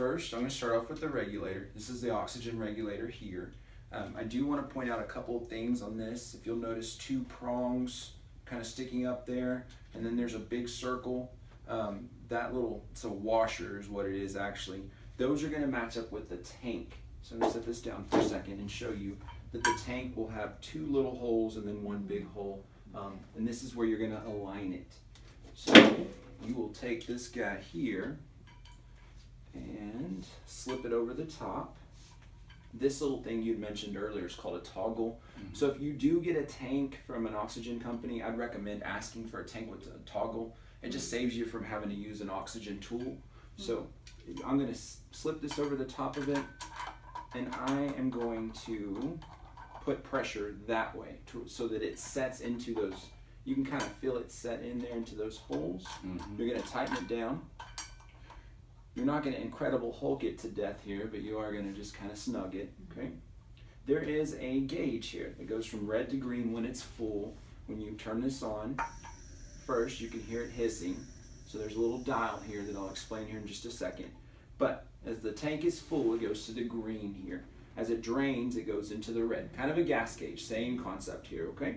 first, I'm going to start off with the regulator. This is the oxygen regulator here. I do want to point out a couple of things on this. If you'll notice 2 prongs kind of sticking up there, and then there's a big circle. It's a washer is what it is actually. Those are going to match up with the tank. So I'm going to set this down for a second and show you that the tank will have 2 little holes and then 1 big hole. And this is where you're going to align it. So you will take this guy here and slip it over the top. This little thing you'd mentioned earlier is called a toggle. So if you do get a tank from an oxygen company, I'd recommend asking for a tank with a toggle. It just saves you from having to use an oxygen tool. So I'm going to slip this over the top of it, and I am going to put pressure that way so that it sets into those. You can kind of feel it set in there into those holes. You're going to tighten it down. You're not going to Incredible Hulk it to death here, but you are going to just kind of snug it, okay? There is a gauge here that goes from red to green when it's full. When you turn this on, first you can hear it hissing. So there's a little dial here that I'll explain here in just a second. But as the tank is full, it goes to the green here. As it drains, it goes into the red. Kind of a gas gauge, same concept here, okay?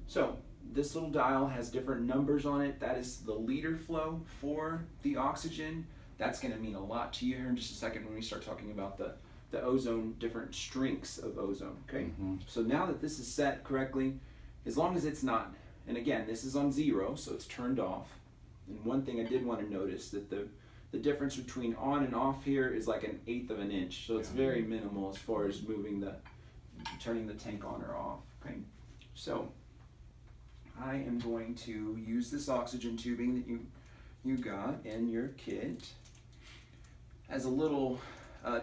So this little dial has different numbers on it. That is the liter flow for the oxygen. That's going to mean a lot to you here in just a second when we start talking about the ozone, different strengths of ozone, okay? So now that this is set correctly, as long as it's not, and again, this is on 0, so it's turned off. And one thing I did want to notice that the difference between on and off here is like 1/8 of an inch. So it's very minimal as far as turning the tank on or off, okay? So I am going to use this oxygen tubing that you got in your kit. As a little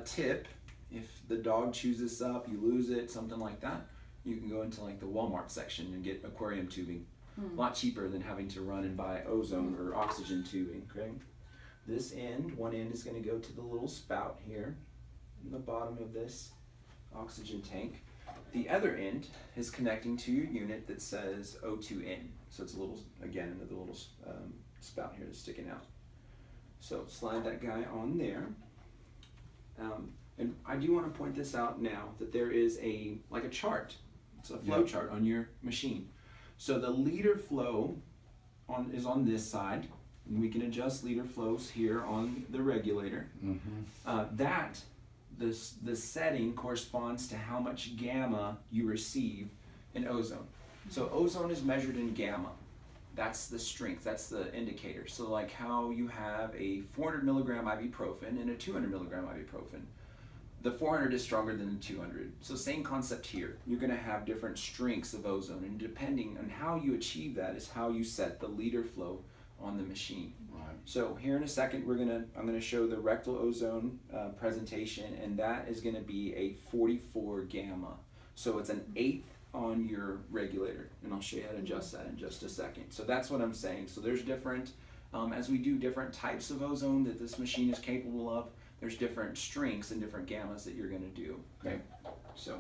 tip, if the dog chews this up, you lose it, something like that, you can go into like the Walmart section and get aquarium tubing. A lot cheaper than having to run and buy ozone or oxygen tubing, okay? This end, one end is going to go to the little spout here in the bottom of this oxygen tank. The other end is connecting to your unit that says O2N. So it's a little, again, the little spout here that's sticking out. So slide that guy on there. And I do want to point this out now that there is like a chart. It's a flow chart on your machine. So the liter flow is on this side, and we can adjust liter flows here on the regulator. The setting corresponds to how much gamma you receive in ozone. So ozone is measured in gamma. That's the strength, that's the indicator. So like how you have a 400 milligram ibuprofen and a 200 milligram ibuprofen. The 400 is stronger than the 200. So same concept here. You're going to have different strengths of ozone, and depending on how you achieve that is how you set the liter flow on the machine. So here in a second, I'm going to show the rectal ozone presentation, and that is going to be a 44 gamma. So it's 1/8 on your regulator, and I'll show you how to adjust that in just a second. So that's what I'm saying. So there's different, as we do different types of ozone that this machine is capable of, there's different strengths and different gammas that you're going to do. Okay, so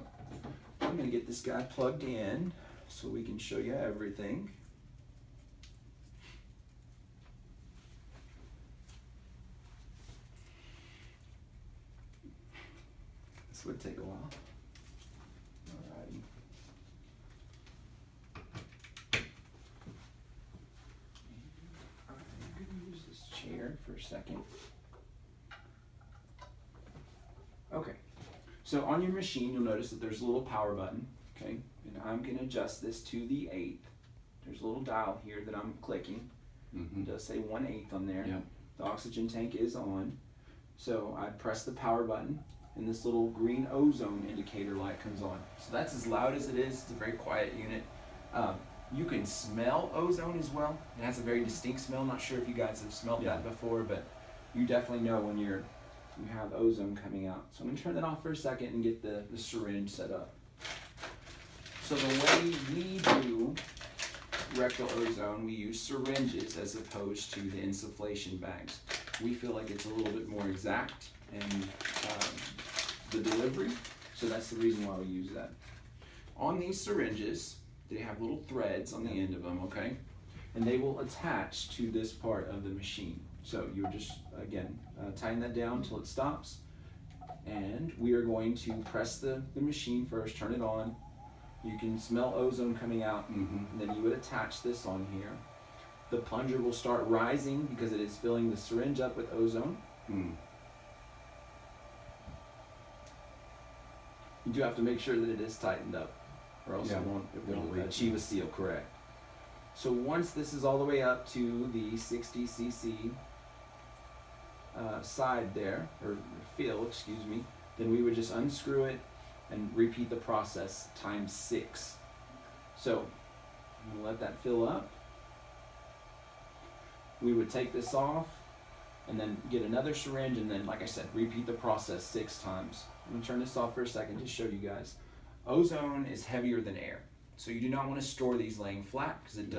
I'm going to get this guy plugged in so we can show you everything. This would take a while. Alrighty. I'm going to use this chair for a second. Okay, so on your machine, you'll notice that there's a little power button, okay? And I'm going to adjust this to the 1/8. There's a little dial here that I'm clicking. It does say 1/8 on there. The oxygen tank is on. So I press the power button, and this little green ozone indicator light comes on. So that's as loud as it is. It's a very quiet unit. You can smell ozone as well. It has a very distinct smell. Not sure if you guys have smelled that before, but you definitely know when you have ozone coming out. So I'm going to turn that off for a second and get the syringe set up. So the way we do rectal ozone, we use syringes as opposed to the insufflation bags. We feel like it's a little bit more exact in the delivery, so that's the reason why we use that. On these syringes, they have little threads on the end of them, okay? And they will attach to this part of the machine. So you would just, again, tighten that down until it stops. And we are going to press the machine first, turn it on. You can smell ozone coming out, and then you would attach this on here. The plunger will start rising because it is filling the syringe up with ozone. You do have to make sure that it is tightened up, or else it won't achieve a seal, correct. So once this is all the way up to the 60 cc side there, or fill, excuse me, then we would just unscrew it and repeat the process times 6. So we'll let that fill up. We would take this off and then get another syringe, and then, like I said, repeat the process 6 times. I'm gonna turn this off for a second to show you guys. Ozone is heavier than air, so you do not want to store these laying flat because it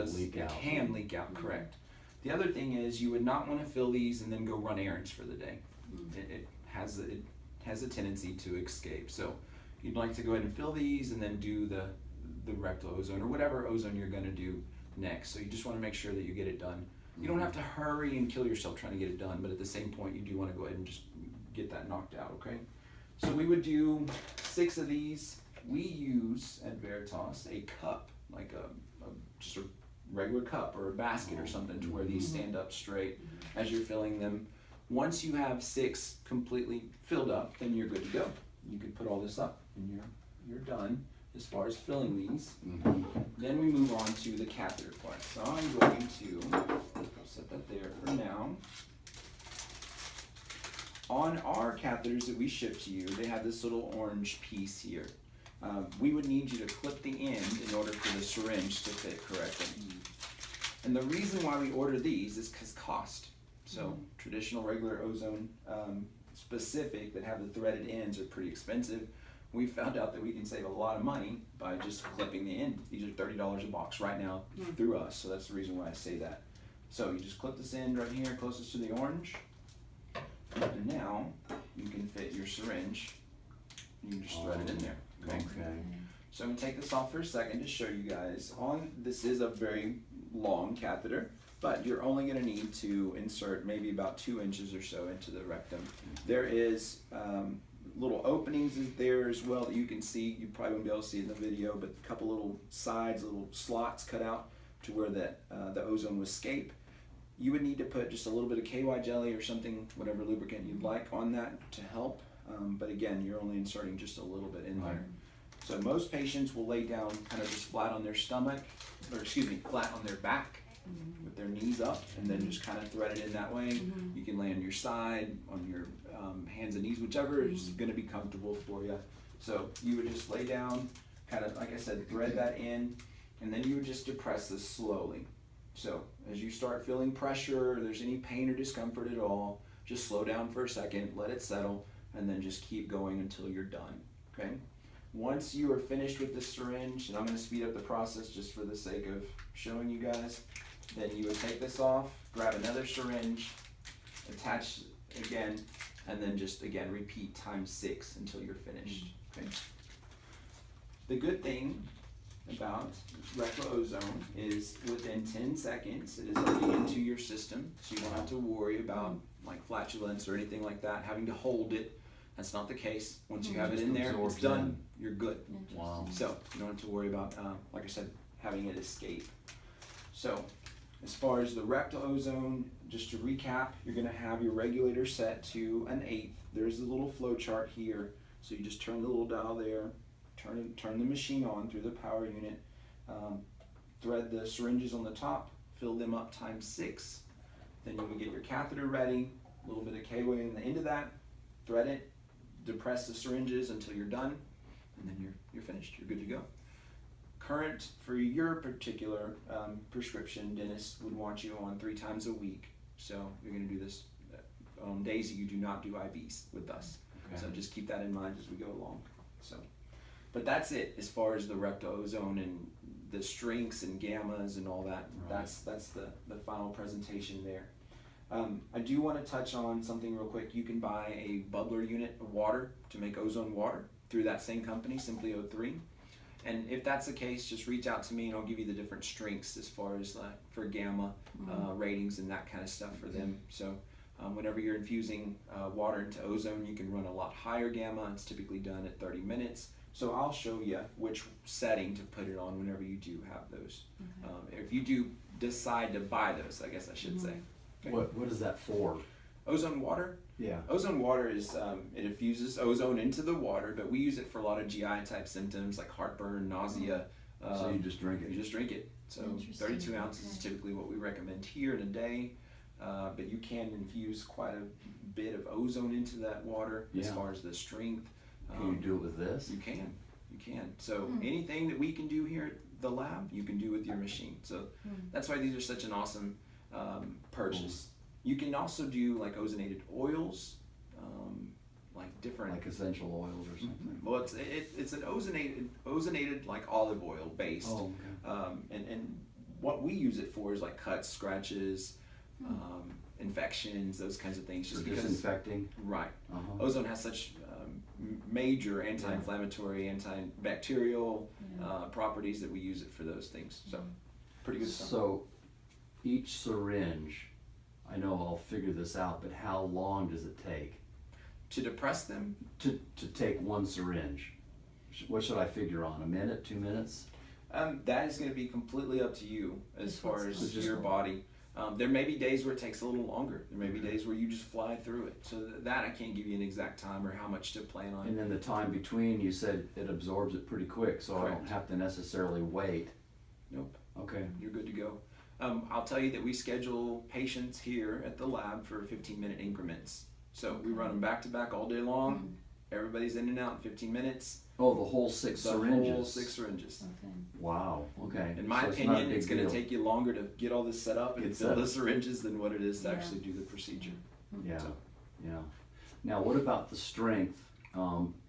can leak out, correct. The other thing is you would not want to fill these and then go run errands for the day. It has a tendency to escape. So you'd like to go ahead and fill these and then do the rectal ozone or whatever ozone you're going to do next. So you just want to make sure that you get it done. You don't have to hurry and kill yourself trying to get it done, but at the same point you do want to go ahead and just get that knocked out, okay? So we would do 6 of these. We use at Veritas a cup, like just a regular cup or a basket or something, to where these stand up straight as you're filling them. Once you have 6 completely filled up, then you're good to go. You can put all this up and you're done as far as filling these. Then we move on to the catheter part. So I'm going to set that there for now. On our catheters that we ship to you, they have this little orange piece here. We would need you to clip the end in order for the syringe to fit correctly. And the reason why we order these is because cost. So traditional regular ozone specific that have the threaded ends are pretty expensive. We found out that we can save a lot of money by just clipping the end. These are $30 a box right now through us, so that's the reason why I say that. So you just clip this end right here closest to the orange, and now you can fit your syringe. You can just thread it in there. Okay. So I'm gonna take this off for a second to show you guys. This is a very long catheter, but you're only gonna need to insert maybe about 2 inches or so into the rectum. There is little openings there as well that you can see. You probably won't be able to see it in the video, but a couple little sides, little slots cut out to where the ozone will escape. You would need to put just a little bit of KY jelly or something, whatever lubricant you'd like on that to help. But again, you're only inserting just a little bit in there. So most patients will lay down kind of just flat on their stomach, or excuse me, flat on their back with their knees up, and then just kind of thread it in that way. You can lay on your side, on your hands and knees, whichever is going to be comfortable for you. So you would just lay down, kind of, like I said, thread that in, and then you would just depress this slowly. So as you start feeling pressure, or there's any pain or discomfort at all, just slow down for a second, let it settle, and then just keep going until you're done, okay? Once you are finished with this syringe, and I'm going to speed up the process just for the sake of showing you guys, then you would take this off, grab another syringe, attach again, and then just again repeat times 6 until you're finished, okay? The good thing about rectal ozone is within 10 seconds it is already into your system, so you don't have to worry about like flatulence or anything like that, having to hold it. That's not the case. Once you have it in there, it's done, you're good. Wow. So you don't have to worry about, like I said, having it escape. So as far as the rectal ozone, just to recap, you're going to have your regulator set to an 1/8. There's a little flow chart here, so you just turn the little dial there, turn the machine on through the power unit, thread the syringes on the top, fill them up times 6. Then you will get your catheter ready, a little bit of KY in the end of that, thread it, depress the syringes until you're done, and then you're finished. You're good to go. Current for your particular prescription, dentist would want you on 3 times a week. So you're going to do this on days that you do not do IVs with us. Okay. So just keep that in mind as we go along. So, but that's it as far as the rectal ozone and the strengths and gammas and all that. Right. That's the final presentation there. I do want to touch on something real quick. You can buy a bubbler unit of water to make ozone water through that same company, Simply O3. And if that's the case, just reach out to me and I'll give you the different strengths as far as like for gamma ratings and that kind of stuff for them. So whenever you're infusing water into ozone, you can run a lot higher gamma. It's typically done at 30 minutes. So I'll show you which setting to put it on whenever you do have those. If you do decide to buy those, I guess I should say. Okay. What is that for? Ozone water? Yeah. Ozone water is, it infuses ozone into the water, but we use it for a lot of GI type symptoms like heartburn, nausea. So you just drink it? You just drink it. So 32 ounces is typically what we recommend here in a day. But you can infuse quite a bit of ozone into that water as far as the strength. Can you do it with this? You can. So anything that we can do here at the lab, you can do with your machine. So that's why these are such an awesome purchase. You can also do like ozonated oils, like different, like essential oils or something. Well, it's an ozonated like olive oil based. Oh, okay. And what we use it for is like cuts, scratches, infections, those kinds of things. Just because disinfecting. Right. Ozone has such major anti-inflammatory, antibacterial properties that we use it for those things. So pretty good stuff. So each syringe, I know I'll figure this out, but how long does it take? To depress them? To take one syringe. What should I figure on? A minute, 2 minutes? That is going to be completely up to you as far as your body. There may be days where it takes a little longer. There may be days where you just fly through it. So that I can't give you an exact time or how much to plan on. And then the time between, you said it absorbs it pretty quick, so I don't have to necessarily wait. Nope. Okay. You're good to go. I'll tell you that we schedule patients here at the lab for 15-minute increments. So we run them back to back all day long. Everybody's in and out in 15 minutes. Oh, the whole 6 syringes? The whole 6 syringes. Okay. Wow, okay. In my opinion, it's going to take you longer to get all this set up and fill the syringes than what it is to actually do the procedure. Yeah, yeah. Now, what about the strength?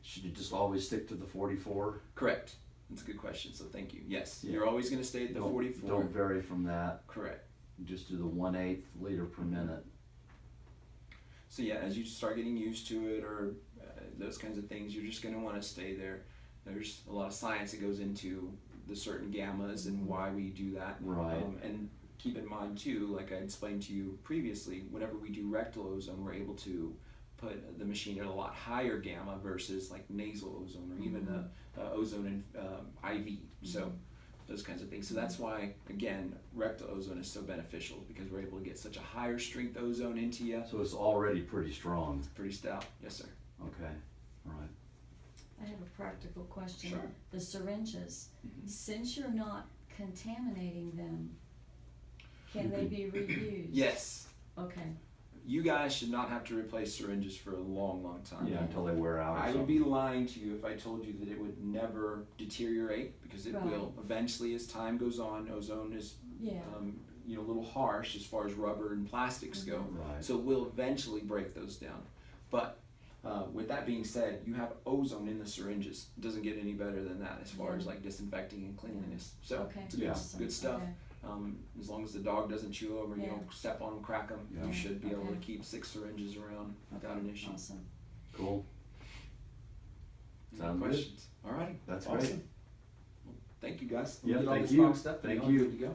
Should you just always stick to the 44? Correct. That's a good question, so thank you. Yes, you're always going to stay at the 44. Don't vary from that. Correct. You just do the 1/8 liter per minute. So yeah, as you start getting used to it or those kinds of things, you're just going to want to stay there. There's a lot of science that goes into the certain gammas and why we do that. Right. And keep in mind too, like I explained to you previously, whenever we do rectal ozone, we're able to put the machine at a lot higher gamma versus like nasal ozone or even ozone in IV. So those kinds of things. So that's why, again, rectal ozone is so beneficial because we're able to get such a higher strength ozone into you. So it's already pretty strong. It's pretty stout. Yes, sir. Okay. All right. I have a practical question. Sure. The syringes, since you're not contaminating them, can they be reused? Yes. Okay. You guys should not have to replace syringes for a long, long time. Yeah, until they wear out. I would be lying to you if I told you that it would never deteriorate, because it will. Eventually, as time goes on, ozone is a little harsh as far as rubber and plastics go. Right. So we'll eventually break those down. But with that being said, you have ozone in the syringes. It doesn't get any better than that as far as like disinfecting and cleanliness. So it's good stuff. As long as the dog doesn't chew over, you don't step on them, crack them, you should be able to keep 6 syringes around without an issue. Awesome. Cool. Sounds questions? good. All right. That's awesome. great. Well, thank you guys. Yeah, Get all thank this you. boxed up and Thank all you. good to go.